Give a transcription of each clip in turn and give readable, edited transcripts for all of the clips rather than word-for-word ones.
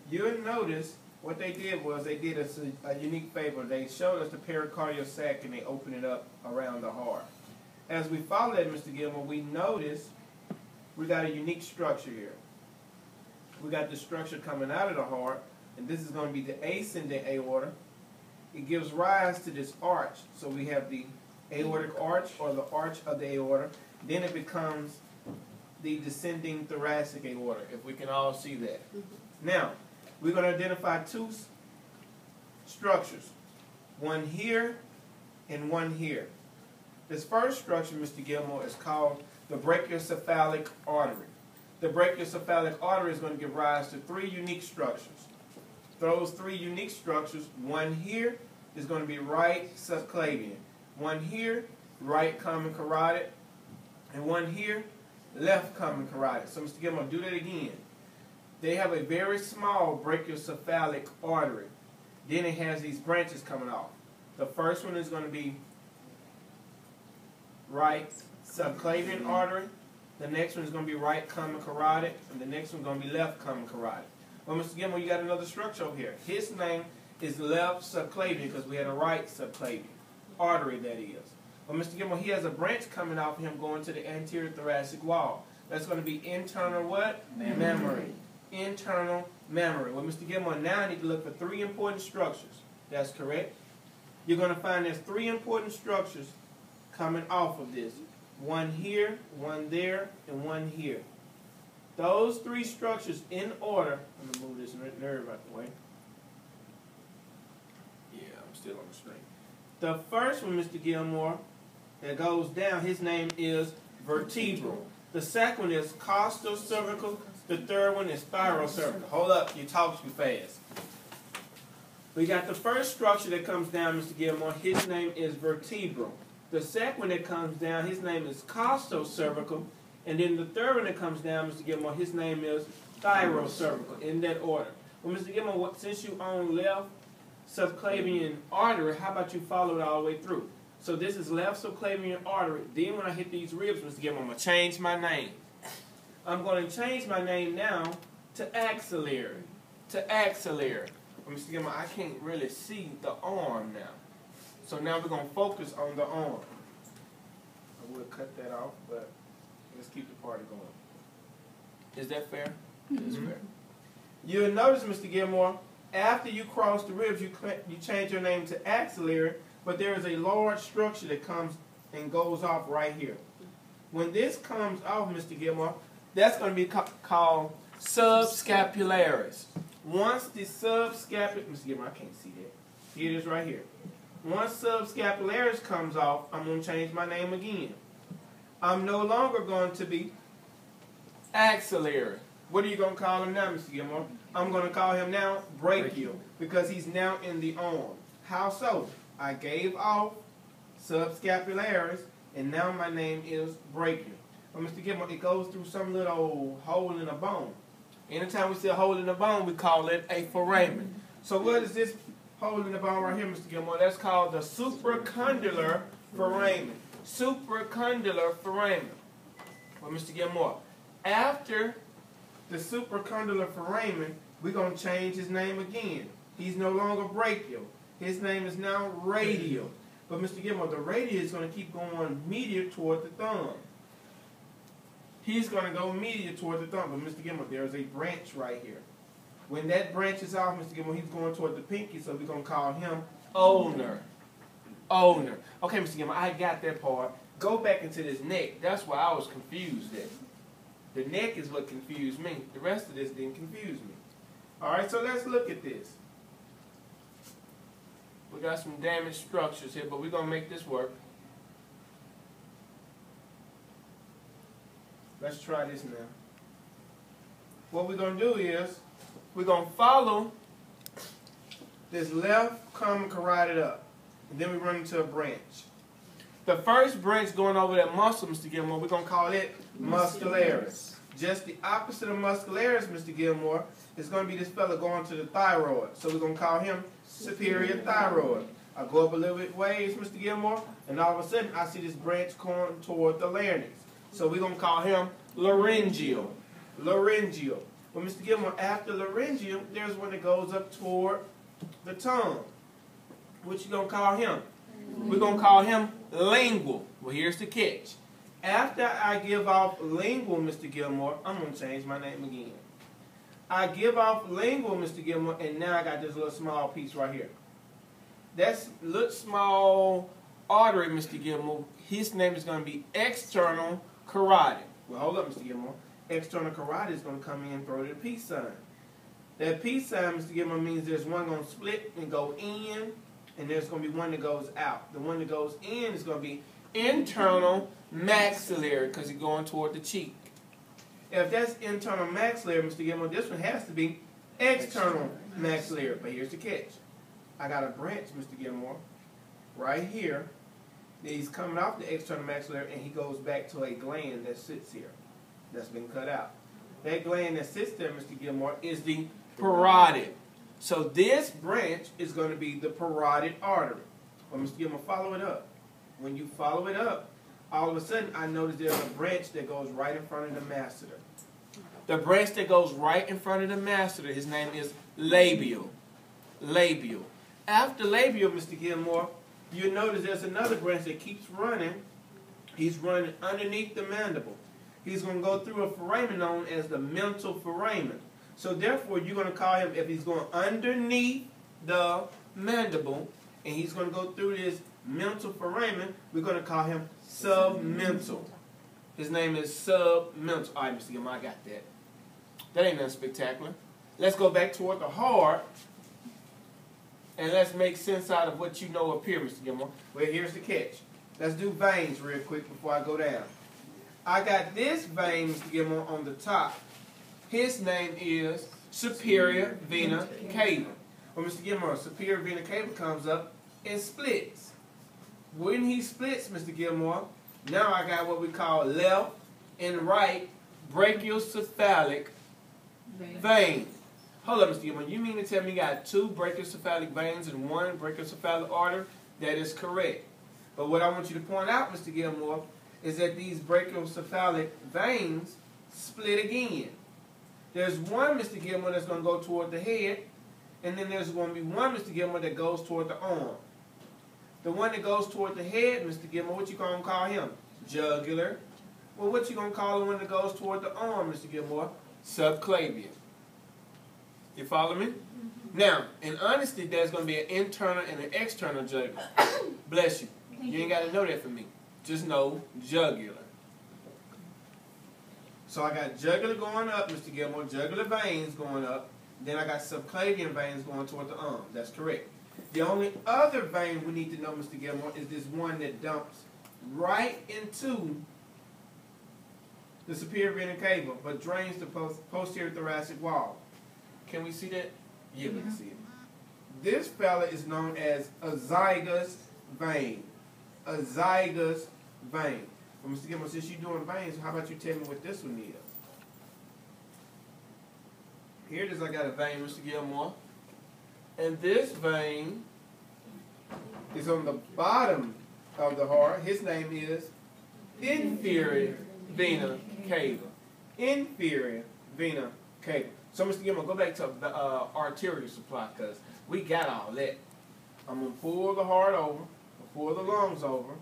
you'll notice what they did was they did us a unique favor. They showed us the pericardial sac and they opened it up around the heart. As we follow that, Mr. Gilmore, we notice we got a unique structure here. We got the structure coming out of the heart, and this is going to be the ascending aorta. It gives rise to this arch. So we have the aortic arch, or the arch of the aorta. Then it becomes the descending thoracic aorta, if we can all see that. Now, we're going to identify two structures, one here and one here. This first structure, Mr. Gilmore, is called the brachiocephalic artery. The brachiocephalic artery is going to give rise to three unique structures. Those three unique structures, one here is going to be right subclavian, one here, right common carotid, and one here, left common carotid. So, Mr. Gilmore, do that again. They have a very small brachiocephalic artery. Then it has these branches coming off. The first one is going to be right subclavian artery. The next one is going to be right common carotid. And the next one is going to be left common carotid. Well, Mr. Gilmore, you got another structure over here. His name is left subclavian because we had a right subclavian artery, that is. Well, Mr. Gilmore, he has a branch coming off him going to the anterior thoracic wall. That's going to be internal what? Mammary. Internal mammary. Well, Mr. Gilmore, now I need to look for three important structures. That's correct. You're going to find there's three important structures coming off of this. One here, one there, and one here. Those three structures in order. I'm going to move this nerve out the way. Yeah, I'm still on the screen. The first one, Mr. Gilmore, that goes down, his name is vertebral. The second one is costal cervical. The third one is thyrocervical. Hold up, you talk too fast. We got the first structure that comes down, Mr. Gilmore. His name is vertebral. The second one that comes down, his name is costal cervical. And then the third one that comes down, Mr. Gilmore, his name is thyrocervical, in that order. Well, Mr. Gilmore, since you own left subclavian artery, how about you follow it all the way through? So this is left subclavian artery. Then when I hit these ribs, Mr. Gilmore, I'm going to change my name. I'm going to change my name now to axillary. To axillary. Well, Mr. Gilmore, I can't really see the arm now. So now we're going to focus on the arm. I will cut that off, but let's keep the party going. Is that fair? It's fair. You'll notice, Mr. Gilmore, after you cross the ribs, you change your name to axillary, but there is a large structure that comes and goes off right here. When this comes off, Mr. Gilmore, that's going to be called subscapularis. Once the subscapularis, Mr. Gilmore, I can't see that. Here it is right here. Once subscapularis comes off, I'm going to change my name again. I'm no longer going to be axillary. What are you going to call him now, Mr. Gilmore? I'm going to call him now brachial because he's now in the arm. How so? I gave off subscapularis, and now my name is brachial. But Mr. Gilmore, it goes through some little hole in a bone. Anytime we see a hole in the bone, we call it a foramen. So what is this hole in the bone right here, Mr. Gilmore? That's called the supracondylar foramen. Supracondylar foramen. Well, Mr. Gilmore, after the supracondylar foramen, we're going to change his name again. He's no longer brachial. His name is now radial. But Mr. Gilmore, the radial is going to keep going medial toward the thumb. He's going to go medial toward the thumb. But Mr. Gilmore, there's a branch right here. When that branch is off, Mr. Gilmore, he's going toward the pinky, so we're going to call him ulnar. Ulnar. Okay, Mr. Gilmore, I got that part. Go back into this neck. That's why I was confused at. The neck is what confused me. The rest of this didn't confuse me. All right, so let's look at this. We got some damaged structures here, but we're going to make this work. Let's try this now. What we're going to do is we're going to follow this left common carotid up, and then we run into a branch. The first branch going over that muscle, Mr. Gilmore, we're going to call it muscularis. Just the opposite of muscularis, Mr. Gilmore, is going to be this fella going to the thyroid. So we're going to call him superior thyroid. I go up a little bit ways, Mr. Gilmore, and all of a sudden I see this branch going toward the larynx. So we're going to call him laryngeal. Laryngeal. Well, Mr. Gilmore, after laryngeum, there's one that goes up toward the tongue. What you gonna call him? We're gonna call him lingual. Well, here's the catch. After I give off lingual, Mr. Gilmore, I'm gonna change my name again. I give off lingual, Mr. Gilmore, and now I got this little small piece right here. That's little small artery, Mr. Gilmore. His name is going to be external carotid. Well, hold up, Mr. Gilmore. External carotid is going to come in and throw the peace sign. That peace sign, Mr. Gilmore, means there's one going to split and go in, and there's going to be one that goes out. The one that goes in is going to be internal maxillary because it's going toward the cheek. If that's internal maxillary, Mr. Gilmore, this one has to be external maxillary. But here's the catch. I got a branch, Mr. Gilmore, right here. He's coming off the external maxillary, and he goes back to a gland that sits here. That's been cut out. That gland that sits there, Mr. Gilmore, is the parotid. So this branch is going to be the parotid artery. Well, Mr. Gilmore, follow it up. When you follow it up, all of a sudden I notice there's a branch that goes right in front of the masseter. The branch that goes right in front of the masseter, his name is labial. Labial. After labial, Mr. Gilmore, you notice there's another branch that keeps running. He's running underneath the mandible. He's going to go through a foramen known as the mental foramen. So therefore, you're going to call him, if he's going underneath the mandible, and he's going to go through this mental foramen, we're going to call him submental. His name is submental. All right, Mr. Gilmore, I got that. That ain't nothing spectacular. Let's go back toward the heart. And let's make sense out of what you know up here, Mr. Gilmore. Well, here's the catch. Let's do veins real quick before I go down. I got this vein, Mr. Gilmore, on the top. His name is superior vena cava. Well, Mr. Gilmore, superior vena cava comes up and splits. When he splits, Mr. Gilmore, now I got what we call left and right brachiocephalic vein. Hold up, Mr. Gilmore. You mean to tell me you got two brachiocephalic veins and one brachiocephalic artery? That is correct. But what I want you to point out, Mr. Gilmore, is that these brachiocephalic veins split again. There's one, Mr. Gilmore, that's going to go toward the head, and then there's going to be one, Mr. Gilmore, that goes toward the arm. The one that goes toward the head, Mr. Gilmore, what you going to call him? Jugular. Well, what you going to call the one that goes toward the arm, Mr. Gilmore? Subclavian. You follow me? Mm-hmm. Now, in honesty, there's going to be an internal and an external jugular. Bless you. You ain't got to know that for me. Just know jugular. So I got jugular going up, Mr. Gilmore, jugular veins going up. Then I got subclavian veins going toward the arm. That's correct. The only other vein we need to know, Mr. Gilmore, is this one that dumps right into the superior vena cava, but drains the posterior thoracic wall. Can we see that? Yeah, we can see it. This fella is known as a zygous vein. A zygous vein. Well, Mr. Gilmore, since you're doing veins, how about you tell me what this one is? Here it is, I got a vein, Mr. Gilmore. And this vein is on the bottom of the heart. His name is inferior vena cava. Inferior vena cava. So, Mr. Gilmore, go back to arterial supply, because we got all that. I'm going to pull the heart over, pull the lungs over,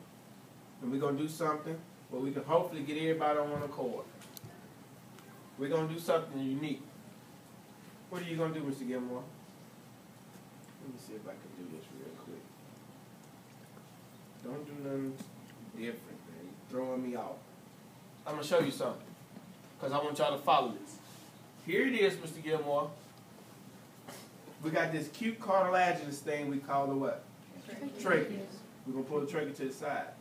and we're going to do something where we can hopefully get everybody on one accord. We're going to do something unique. What are you going to do, Mr. Gilmore? Let me see if I can do this real quick. Don't do nothing different, man. You're throwing me off. I'm going to show you something, because I want y'all to follow this. Here it is, Mr. Gilmore. We got this cute cartilaginous thing we call the what? Trachea. We're going to pull the trachea to the side.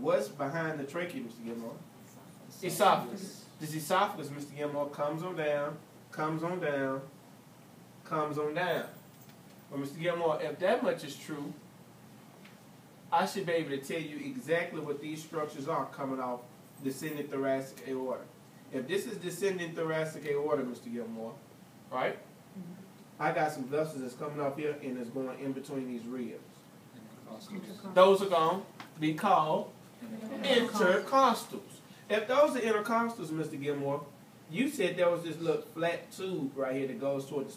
What's behind the trachea, Mr. Gilmore? Esophagus. This esophagus, Mr. Gilmore, comes on down, comes on down, comes on down. Well, Mr. Gilmore, if that much is true, I should be able to tell you exactly what these structures are coming off descending thoracic aorta. If this is descending thoracic aorta, Mr. Gilmore, right? I got some vessels that's coming off here and it's going in between these ribs. Those are going to be called intercostals. If those are intercostals, Mr. Gilmore, you said there was this little flat tube right here that goes toward the